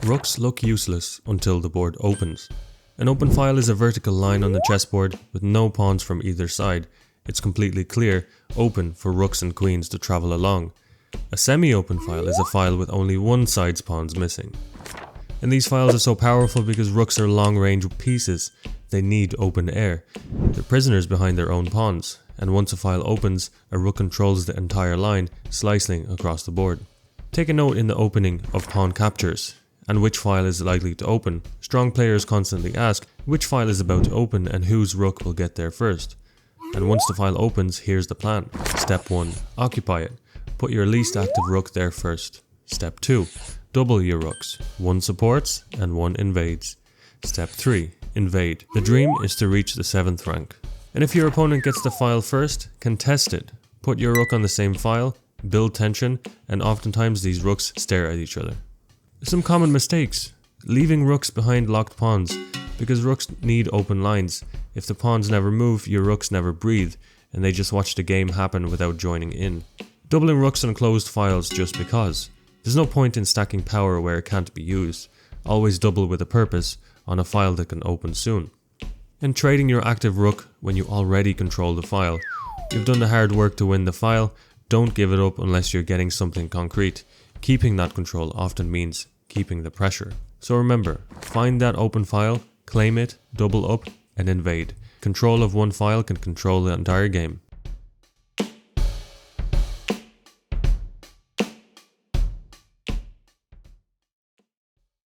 Rooks look useless until the board opens. An open file is a vertical line on the chessboard with no pawns from either side. It's completely clear, open for rooks and queens to travel along. A semi-open file is a file with only one side's pawns missing. And these files are so powerful because rooks are long-range pieces. They need open air. They're prisoners behind their own pawns, and once a file opens, a rook controls the entire line, slicing across the board. Take a note in the opening of pawn captures, and which file is likely to open. Strong players constantly ask which file is about to open and whose rook will get there first. And once the file opens, here's the plan. Step 1. Occupy it. Put your least active rook there first. Step 2. Double your rooks. 1 supports and 1 invades. Step 3. Invade. The dream is to reach the 7th rank. And if your opponent gets the file first, contest it. Put your rook on the same file, build tension, and oftentimes these rooks stare at each other. Some common mistakes. Leaving rooks behind locked pawns, because rooks need open lines. If the pawns never move, your rooks never breathe, and they just watch the game happen without joining in. Doubling rooks on closed files just because. There's no point in stacking power where it can't be used. Always double with a purpose on a file that can open soon. And trading your active rook when you already control the file. You've done the hard work to win the file, don't give it up unless you're getting something concrete. Keeping that control often means keeping the pressure. So remember, find that open file, claim it, double up, and invade. Control of one file can control the entire game.